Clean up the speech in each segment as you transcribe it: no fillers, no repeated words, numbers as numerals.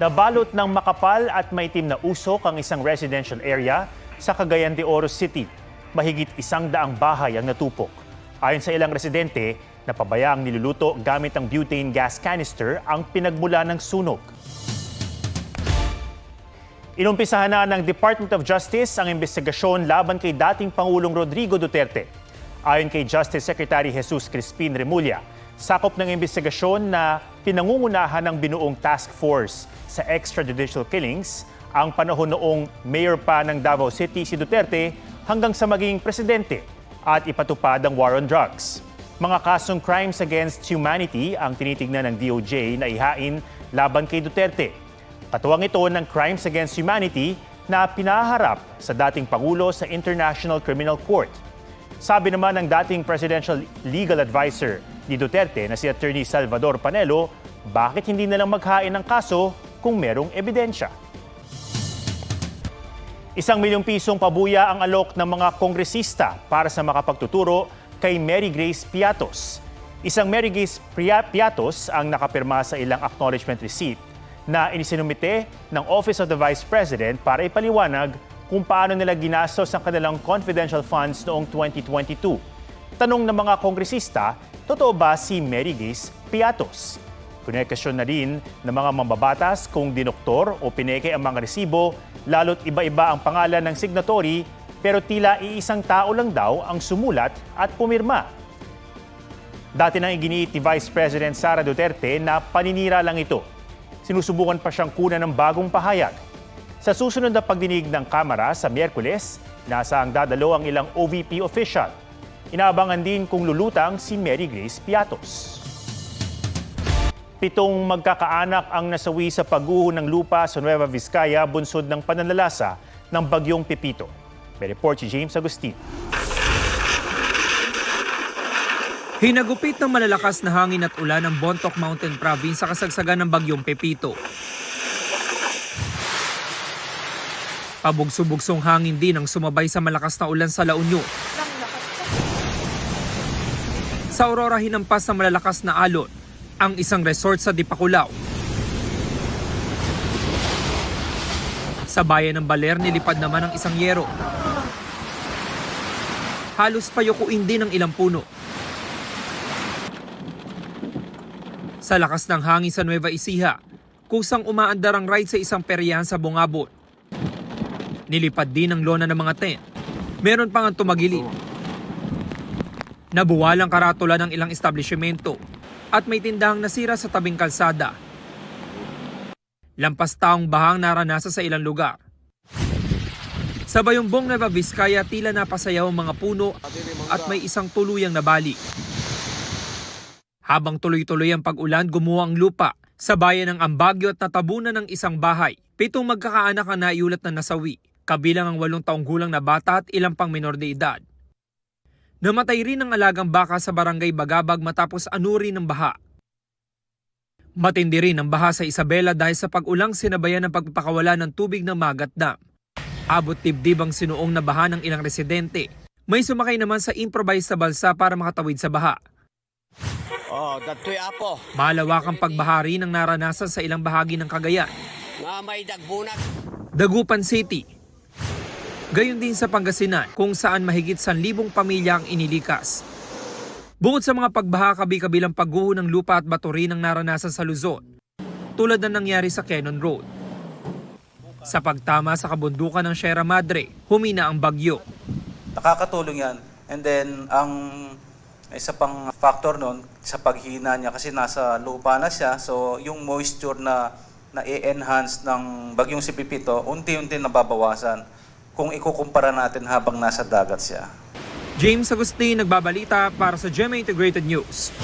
Nabalot ng makapal at maitim na usok ang isang residential area sa Cagayan de Oro City. Mahigit 100 bahay ang natupok. Ayon sa ilang residente, napabayaang niluluto gamit ang butane gas canister ang pinagmula ng sunog. Inumpisahan na ng Department of Justice ang investigasyon laban kay dating Pangulong Rodrigo Duterte. Ayon kay Justice Secretary Jesus Crispin Remulla, sakop ng investigasyon na pinangungunahan ng binuong task force sa extrajudicial killings ang panahon noong mayor pa ng Davao City si Duterte hanggang sa maging presidente at ipatupad ang war on drugs. Mga kasong crimes against humanity ang tinitignan ng DOJ na ihain laban kay Duterte. Katuwang ito ng crimes against humanity na pinaharap sa dating Pangulo sa International Criminal Court. Sabi naman ng dating Presidential Legal Advisor ni Duterte na si Attorney Salvador Panelo, bakit hindi nalang maghain ng kaso kung merong ebidensya? 1 milyong pisong pabuya ang alok ng mga kongresista para sa makapagtuturo kay Mary Grace Piatos. Isang Mary Grace Piatos ang nakapirma sa ilang acknowledgement receipt na inisinumite ng Office of the Vice President para ipaliwanag kung paano nila ginastos ang kanilang confidential funds noong 2022. Tanong ng mga kongresista, totoo ba si Mary Grace Piatos? Konekasyon na rin ng mga mambabatas kung dinoktor o pineke ang mga resibo, lalo't iba-iba ang pangalan ng signatory pero tila iisang tao lang daw ang sumulat at pumirma. Dati nang iginiit ni Vice President Sara Duterte na paninira lang ito. Sinusubukan pa siyang kunan ng bagong pahayag. Sa susunod na pagdinig ng Kamara sa Miyerkules, nasaang dadalo ang ilang OVP official. Inaabangan din kung lulutang si Mary Grace Piatos. 7 magkakaanak ang nasawi sa pagguho ng lupa sa Nueva Vizcaya bunsod ng pananalasa ng bagyong Pepito. May report si James Agustin. Hinagupit ng malalakas na hangin at ulan ng Bontoc Mountain Province sa kasagsagan ng bagyong Pepito. Pabugso-bugsong hangin din ang sumabay sa malakas na ulan sa La Union. Sa Aurora hinampas ng malalakas na alon ang isang resort sa Dipaculao. Sa bayan ng Baler, nilipad naman ang isang yero. Halos payukuin din ang ilang puno. Sa lakas ng hangin sa Nueva Ecija, kusang umaandar ang ride sa isang peryahan sa Bungabon. Nilipad din ang lona ng mga tent. Meron pang tumagilid. Nabuwalang karatula ng ilang establishmento at may tindahang nasira sa tabing kalsada. Lampas taong bahang naranasan sa ilang lugar. Sa Bayumbong Nueva Vizcaya, tila napasayaw ang mga puno at may isang tuluyang nabali. Habang tuloy-tuloy ang pag-ulan, gumuho ang lupa sa bayan ng Ambagyo at natabunan ng isang bahay. 7 magkakaanak ang naiulat na nasawi, kabilang ang 8 taong gulang na bata at ilang pang minor de edad. Namatay rin ang alagang baka sa barangay Bagabag matapos anurin ng baha. Matindi rin ang baha sa Isabela dahil sa pag-ulang sinabayan ng pagpapakawala ng tubig ng Magat Dam. Abot dibdib ang sinuong na baha ng ilang residente. May sumakay naman sa improvised na balsa para makatawid sa baha. Datoy apo. Malawakang pagbaha rin ang naranasan sa ilang bahagi ng Cagayan. Nga may dagbunat. Dagupan City. Gayon din sa Pangasinan kung saan mahigit 1,000 pamilya ang inilikas. Bukod sa mga pagbaha, kabi-kabilang pagguho ng lupa at bato rin ang naranasan sa Luzon, tulad na nangyari sa Quezon Road. Sa pagtama sa kabundukan ng Sierra Madre, humina ang bagyo. Nakakatulong yan. And then, ang isa pang factor nun, sa paghina niya kasi nasa lupa na siya, so yung moisture na i-enhance ng bagyong si Pepito, unti-unti nababawasan kung ikukumpara natin habang nasa dagat siya. James Agustin, nagbabalita para sa GMA Integrated News.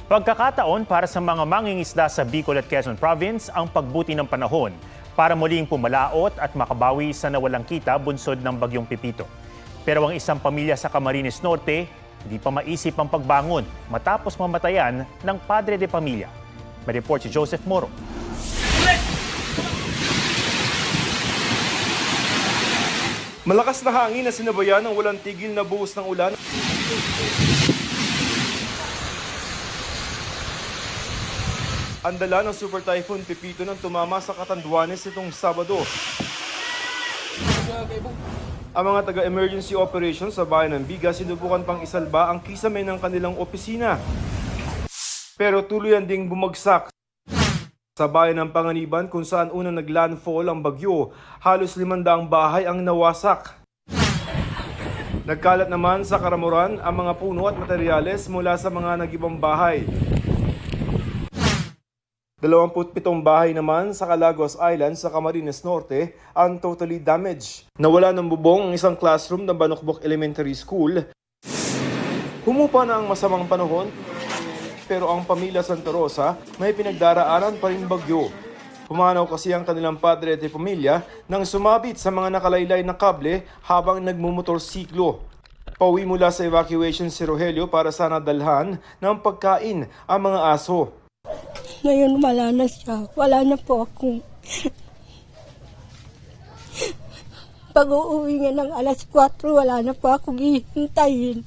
Pagkakataon para sa mga mangingisda sa Bicol at Quezon Province ang pagbuti ng panahon para muling pumalaot at makabawi sa nawalang kita bunsod ng bagyong Pepito. Pero ang isang pamilya sa Camarines Norte, hindi pa maisip ang pagbangon matapos mamatayan ng padre de pamilya. May report si Joseph Moro. Malakas na hangin na sinabayan ng walang tigil na buhos ng ulan. Ang dala ng Super Typhoon Pepito nang tumama sa Catanduanes itong Sabado. Ang mga taga-emergency operations sa bayan ng Biga sinubukan pang isalba ang kisame ng kanilang opisina. Pero tuluyan ding bumagsak. Sa bayan ng Panganiban kung saan unang naglandfall ang bagyo, halos 500 bahay ang nawasak. Nagkalat naman sa Karamuran ang mga puno at materyales mula sa mga nagibang bahay. 27 bahay naman sa Calagos Island sa Camarines Norte ang totally damaged. Nawala ng bubong ang isang classroom ng Banokbok Elementary School. Humupa na ang masamang panahon, pero ang pamilya Santa Rosa may pinagdaraanan pa rin bagyo. Pumanaw kasi ang kanilang padre at pamilya nang sumabit sa mga nakalaylay na kable habang nagmumotorsiklo. Pauwi mula sa evacuation si Rogelio para sana dalhan ng pagkain ang mga aso. Ngayon wala na siya. Wala na po ako. Pag uuwi nga ng alas 4, wala na po ako hihintayin.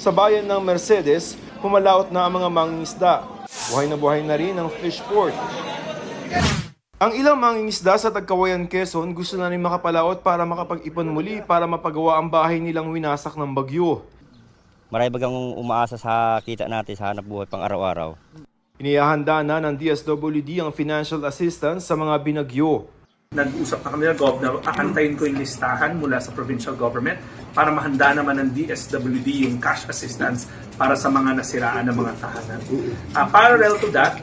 Sa bayan ng Mercedes, pumalaot na ang mga mangingisda. Buhay na rin ang fish port. Ang ilang mangingisda sa Tagkawayan, Quezon gusto na rin makapalaot para makapag-ipon muli para mapagawa ang bahay nilang winasak ng bagyo. Marami bagang umaasa sa kita natin sa hanap buhay pang araw-araw. Inihahanda na ng DSWD ang financial assistance sa mga binagyo. Nag-usap na kami ng Gov na aantayin ko yung listahan mula sa provincial government para mahanda naman ng DSWD yung cash assistance para sa mga nasiraan ng mga tahanan. Parallel to that,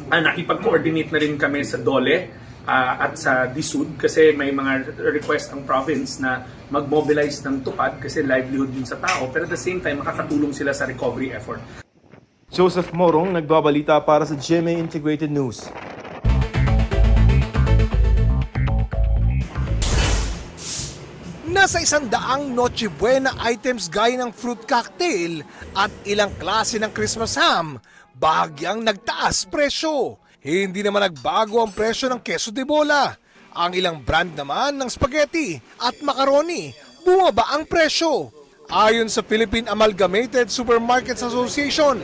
nakipag-coordinate na rin kami sa DOLE at sa DSUD kasi may mga request ang province na mag-mobilize ng tupad kasi livelihood din sa tao pero at the same time makakatulong sila sa recovery effort. Joseph Morong nagbabalita para sa GMA Integrated News. Nasa 100 Noche Buena items gaya ng fruit cocktail at ilang klase ng Christmas ham, bahagyang nagtaas presyo. Hindi naman nagbago ang presyo ng queso de bola. Ang ilang brand naman ng spaghetti at macaroni, bumaba ang presyo. Ayon sa Philippine Amalgamated Supermarkets Association,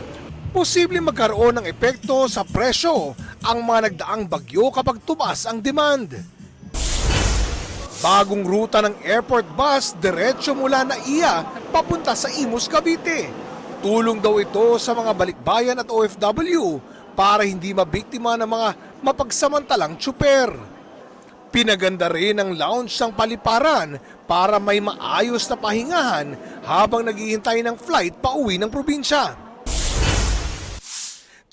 posible magkaroon ng epekto sa presyo ang mga nagdaang bagyo kapag tumaas ang demand. Bagong ruta ng airport bus diretso mula Naiya papunta sa Imus, Cavite. Tulong daw ito sa mga balikbayan at OFW para hindi mabiktima ng mga mapagsamantalang tsuper. Pinaganda rin ang lounge ng paliparan para may maayos na pahingahan habang naghihintay ng flight pauwi ng probinsya.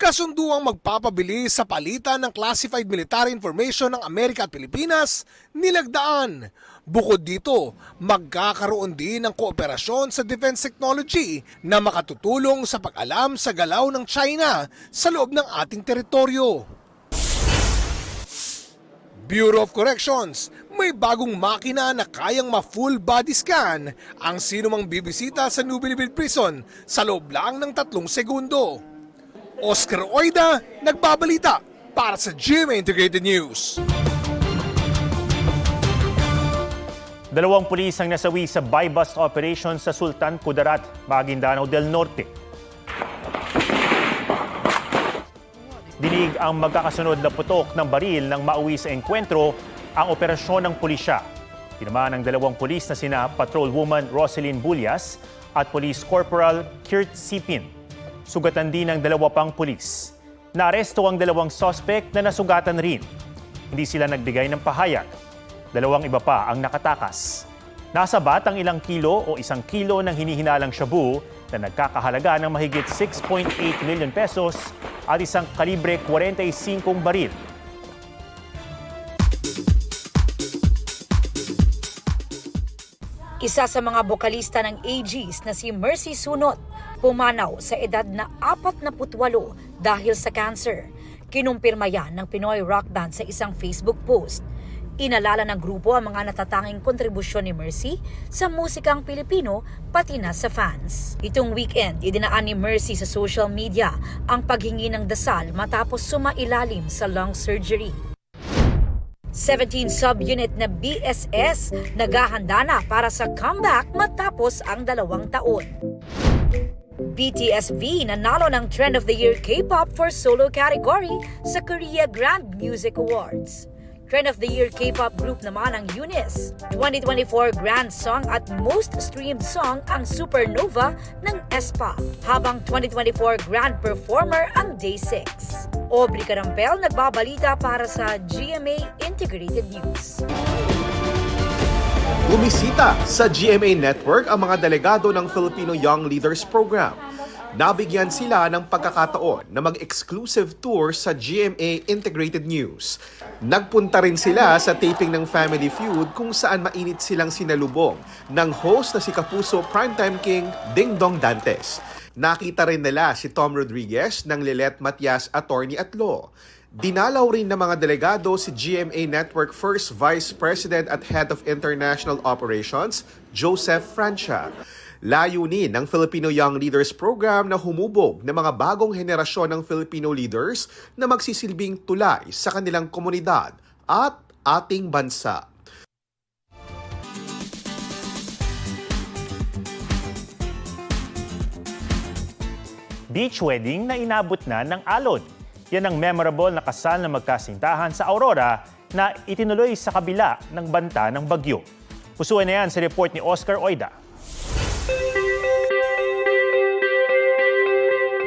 Kasunduang magpapabilis sa palitan ng classified military information ng Amerika at Pilipinas, nilagdaan. Bukod dito, magkakaroon din ng kooperasyon sa defense technology na makatutulong sa pag-alam sa galaw ng China sa loob ng ating teritoryo. Bureau of Corrections, may bagong makina na kayang ma-full body scan ang sinumang bibisita sa Nubilibid Prison sa loob lang ng 3 segundo. Oscar Oida, nagbabalita para sa GMA Integrated News. 2 pulis ang nasawi sa buy-bust operation sa Sultan Kudarat, Maguindanao del Norte. Dinig ang magkakasunod na putok ng baril nang mauwi sa engkwentro ang operasyon ng pulisya. Tinamaan ng 2 pulis na sina Patrolwoman Roselyn Bullias at Police Corporal Kirt Sipin. Sugatan din ng 2 pang pulis. Naaresto ang 2 suspect na nasugatan rin. Hindi sila nagbigay ng pahayag. 2 iba pa ang nakatakas. Nasabat ang ilang kilo o 1 kilo ng hinihinalang shabu na nagkakahalaga ng mahigit 6.8 million pesos at isang kalibre 45 baril. Isa sa mga bokalista ng AGs na si Mercy Sunot, pumanaw sa edad na 48 dahil sa cancer. Kinumpirma yan ng Pinoy Rock Band sa isang Facebook post. Inalala ng grupo ang mga natatanging kontribusyon ni Mercy sa musikang Pilipino pati na sa fans. Itong weekend, idinaan ni Mercy sa social media ang paghingi ng dasal matapos sumailalim sa lung surgery. 17 sub-unit na BSS naghahanda na para sa comeback matapos ang 2 taon. BTSV nanalo ng Trend of the Year K-pop for solo category sa Korea Grand Music Awards. Trend of the Year K-pop group naman ang Eunice. 2024 Grand Song at Most Streamed Song ang Supernova ng aespa, habang 2024 Grand Performer ang Day 6. Aubrey Carampel nagbabalita para sa GMA Integrated News. Bumisita sa GMA Network ang mga delegado ng Filipino Young Leaders Program. Nabigyan sila ng pagkakataon na mag-exclusive tour sa GMA Integrated News. Nagpunta rin sila sa taping ng Family Feud kung saan mainit silang sinalubong ng host na si Kapuso Primetime King Ding Dong Dantes. Nakita rin nila si Tom Rodriguez ng Lilet Matias Attorney at Law. Dinalaw rin ng mga delegado si GMA Network First Vice President at Head of International Operations, Joseph Francia. Layunin ng Filipino Young Leaders Program na humubog ng mga bagong henerasyon ng Filipino leaders na magsisilbing tulay sa kanilang komunidad at ating bansa. Beach wedding na inabot na ng alon. Yan ang memorable na kasal na magkasintahan sa Aurora na itinuloy sa kabila ng banta ng bagyo. Pusuan na yan sa report ni Oscar Oida.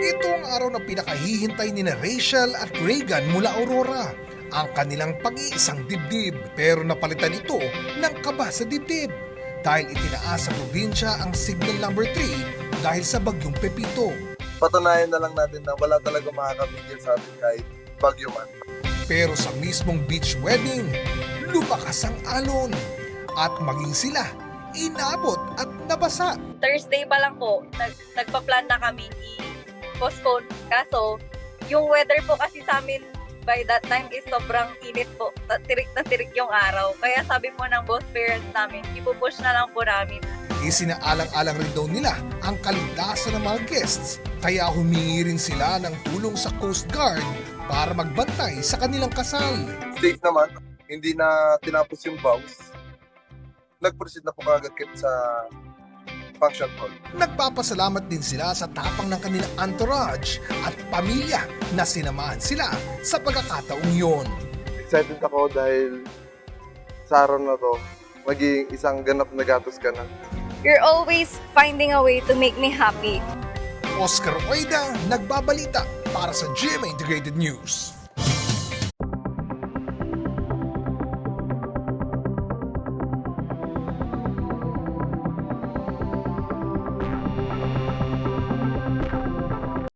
Ito ang araw na pinakahihintay ni Rachel at Reagan mula Aurora. Ang kanilang pag-iisang dibdib, pero napalitan ito ng kaba sa dibdib dahil itinaas sa probinsya ang signal number 3 dahil sa bagyong Pepito. Patunayan na lang natin na wala talaga makakabigil sa atin kahit bagyo man. Pero sa mismong beach wedding, lumakas ang alon at maging sila inabot at nabasa. Thursday pa lang po, nagpa-plan na kami i-postpone. Kaso, yung weather po kasi sa amin by that time is sobrang init po. Tirik na tirik yung araw. Kaya sabi po ng both parents namin, ipupush na lang po namin. Isinaalang-alang rin daw nila ang kaligtasan ng mga guests. Kaya humingi rin sila ng tulong sa Coast Guard para magbantay sa kanilang kasal. Safe naman, hindi na tinapos yung vows. Nag-proceed na po kagad sa function hall. Nagpapasalamat din sila sa tapang ng kanilang entourage at pamilya na sinamahan sila sa pagkakataong yon. Excited ako dahil sa araw na to, maging isang ganap na gatos ka na. You're always finding a way to make me happy. Oscar Oida, nagbabalita para sa GMA Integrated News.